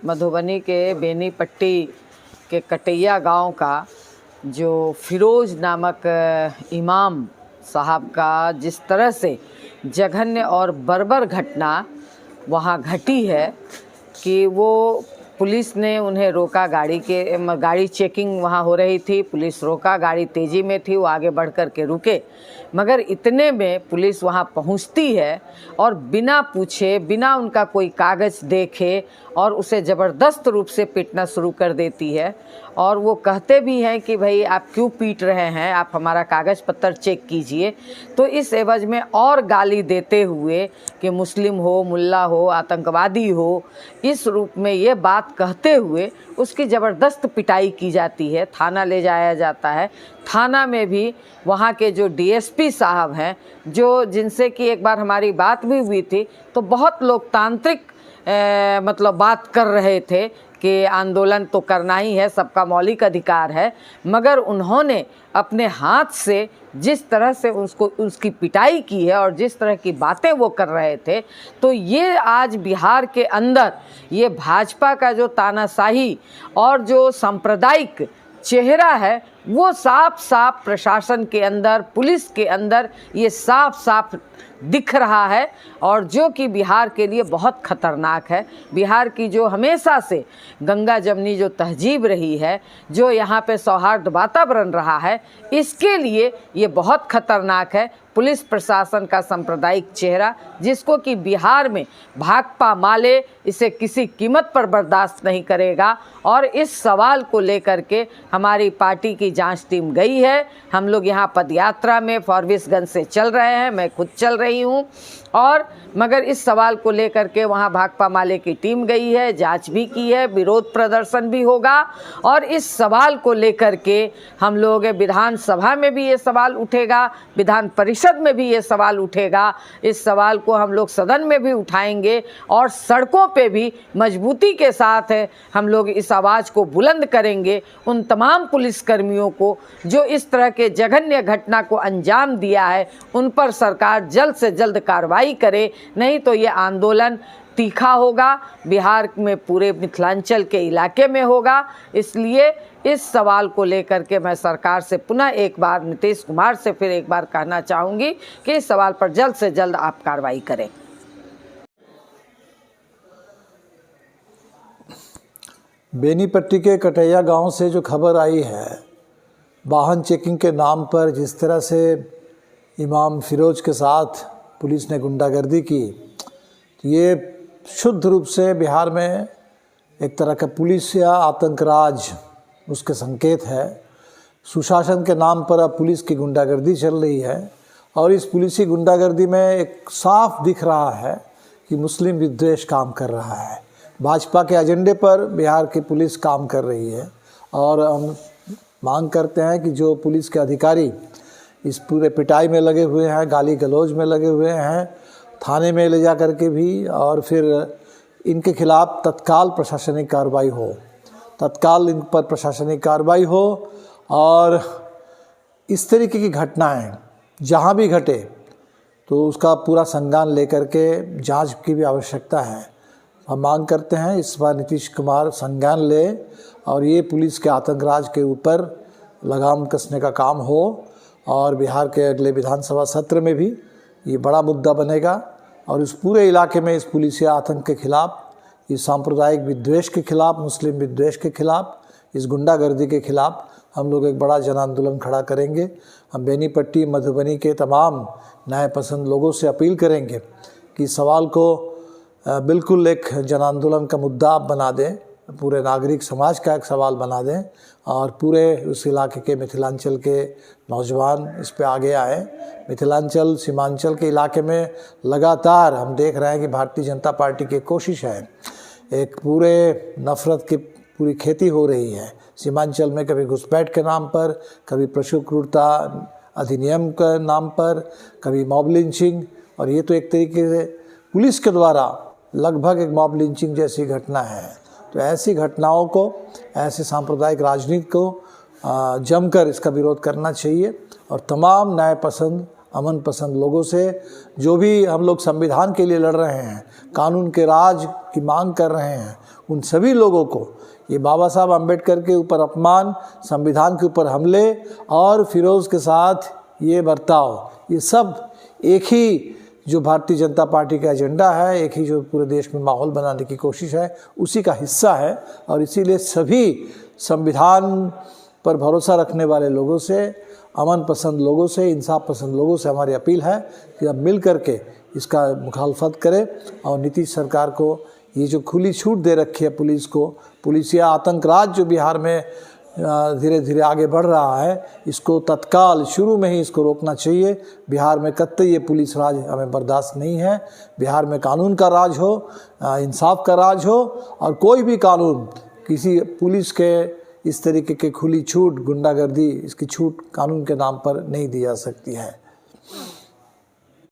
मधुबनी के बेनीपट्टी के कटैया गांव का जो फिरोज नामक इमाम साहब का जिस तरह से जघन्य और बर्बर घटना वहां घटी है कि वो पुलिस ने उन्हें रोका, गाड़ी चेकिंग वहाँ हो रही थी, पुलिस रोका, गाड़ी तेज़ी में थी, वो आगे बढ़ कर के रुके, मगर इतने में पुलिस वहाँ पहुँचती है और बिना पूछे, बिना उनका कोई कागज़ देखे और उसे ज़बरदस्त रूप से पीटना शुरू कर देती है। और वो कहते भी हैं कि भाई आप क्यों पीट रहे हैं, आप हमारा कागज़ पत्तर चेक कीजिए। तो इस एवज में और गाली देते हुए कि मुस्लिम हो, मुल्ला हो, आतंकवादी हो, इस रूप में ये बात कहते हुए उसकी ज़बरदस्त पिटाई की जाती है। थाना ले जाया जाता है। थाना में भी वहाँ के जो डीएसपी साहब हैं, जो जिनसे कि एक बार हमारी बात भी हुई थी, तो बहुत लोकतांत्रिक मतलब बात कर रहे थे कि आंदोलन तो करना ही है, सबका मौलिक अधिकार है, मगर उन्होंने अपने हाथ से जिस तरह से उसकी पिटाई की है और जिस तरह की बातें वो कर रहे थे, तो ये आज बिहार के अंदर ये भाजपा का जो तानाशाही और जो सांप्रदायिक चेहरा है वो साफ साफ प्रशासन के अंदर, पुलिस के अंदर ये साफ साफ दिख रहा है, और जो कि बिहार के लिए बहुत ख़तरनाक है। बिहार की जो हमेशा से गंगा जमनी जो तहजीब रही है, जो यहाँ पे सौहार्द वातावरण रहा है, इसके लिए ये बहुत ख़तरनाक है। पुलिस प्रशासन का सांप्रदायिक चेहरा, जिसको कि बिहार में भाकपा माले इसे किसी कीमत पर बर्दाश्त नहीं करेगा। और इस सवाल को लेकर के हमारी पार्टी की जांच टीम गई है। हम लोग यहाँ पदयात्रा में फॉरबिसगंज से चल रहे हैं, मैं खुद चल रही हूँ, और मगर इस सवाल को लेकर के वहाँ भाकपा माले की टीम गई है, जांच भी की है, विरोध प्रदर्शन भी होगा। और इस सवाल को लेकर के हम लोग विधानसभा में भी ये सवाल उठेगा, विधान परिषद में भी ये सवाल उठेगा। इस सवाल को हम लोग सदन में भी उठाएंगे और सड़कों पे भी मजबूती के साथ हम लोग इस आवाज़ को बुलंद करेंगे उन तमाम पुलिसकर्मियों को जो इस तरह के जघन्य घटना को अंजाम दिया है। उन पर सरकार जल्द से जल्द कार्रवाई करे, नहीं तो ये आंदोलन तीखा होगा, बिहार में पूरे मिथिलांचल के इलाके में होगा। इसलिए इस सवाल को लेकर के मैं सरकार से पुनः एक बार, नीतीश कुमार से फिर एक बार कहना चाहूँगी कि इस सवाल पर जल्द से जल्द आप कार्रवाई करें। बेनीपट्टी के कटैया गांव से जो खबर आई है, वाहन चेकिंग के नाम पर जिस तरह से इमाम फिरोज के साथ पुलिस ने गुंडागर्दी की, तो ये शुद्ध रूप से बिहार में एक तरह का पुलिस या आतंक राज उसके संकेत है। सुशासन के नाम पर अब पुलिस की गुंडागर्दी चल रही है, और इस पुलिसी गुंडागर्दी में एक साफ दिख रहा है कि मुस्लिम विद्वेष काम कर रहा है। भाजपा के एजेंडे पर बिहार की पुलिस काम कर रही है, और हम मांग करते हैं कि जो पुलिस के अधिकारी इस पूरे पिटाई में लगे हुए हैं, गाली गलौज में लगे हुए हैं, थाने में ले जा कर के भी, और फिर इनके खिलाफ तत्काल प्रशासनिक कार्रवाई हो, तत्काल इन पर प्रशासनिक कार्रवाई हो। और इस तरीके की घटनाएं जहां भी घटे तो उसका पूरा संज्ञान लेकर के जांच की भी आवश्यकता है। हम मांग करते हैं इस बार नीतीश कुमार संज्ञान ले और ये पुलिस के आतंकराज के ऊपर लगाम कसने का काम हो, और बिहार के अगले विधानसभा सत्र में भी ये बड़ा मुद्दा बनेगा। और इस पूरे इलाके में इस पुलिस आतंक के खिलाफ, इस सांप्रदायिक विद्वेष के खिलाफ, मुस्लिम विद्वेष के खिलाफ, इस गुंडागर्दी के खिलाफ हम लोग एक बड़ा जन आंदोलन खड़ा करेंगे। हम बेनीपट्टी, मधुबनी के तमाम न्याय पसंद लोगों से अपील करेंगे कि सवाल को बिल्कुल एक जन आंदोलन का मुद्दा आप बना दें, पूरे नागरिक समाज का एक सवाल बना दें, और पूरे उस इलाके के मिथिलांचल के नौजवान इस पे आगे आए। मिथिलांचल, सीमांचल के इलाके में लगातार हम देख रहे हैं कि भारतीय जनता पार्टी की कोशिश है, एक पूरे नफ़रत की पूरी खेती हो रही है सीमांचल में, कभी घुसपैठ के नाम पर, कभी पशु क्रूरता अधिनियम के नाम पर, कभी मॉब लिंचिंग। और ये तो एक तरीके से पुलिस के द्वारा लगभग एक मॉब लिंचिंग जैसी घटना है। तो ऐसी घटनाओं को, ऐसे सांप्रदायिक राजनीति को जमकर इसका विरोध करना चाहिए, और तमाम न्याय पसंद अमन पसंद लोगों से, जो भी हम लोग संविधान के लिए लड़ रहे हैं, कानून के राज की मांग कर रहे हैं, उन सभी लोगों को ये बाबा साहब अम्बेडकर के ऊपर अपमान, संविधान के ऊपर हमले और फिरोज़ के साथ ये बर्ताव, ये सब एक ही जो भारतीय जनता पार्टी का एजेंडा है, एक ही जो पूरे देश में माहौल बनाने की कोशिश है, उसी का हिस्सा है। और इसीलिए सभी संविधान पर भरोसा रखने वाले लोगों से, अमन पसंद लोगों से, इंसाफ पसंद लोगों से हमारी अपील है कि अब मिल करके इसका मुखालफत करें और नीतीश सरकार को ये जो खुली छूट दे रखी है पुलिस को, पुलिसिया आतंक राज जो बिहार में धीरे धीरे आगे बढ़ रहा है, इसको तत्काल शुरू में ही इसको रोकना चाहिए। बिहार में कतई ये पुलिस राज हमें बर्दाश्त नहीं है। बिहार में कानून का राज हो, इंसाफ का राज हो, और कोई भी कानून किसी पुलिस के इस तरीके के खुली छूट, गुंडागर्दी, इसकी छूट कानून के नाम पर नहीं दी जा सकती है।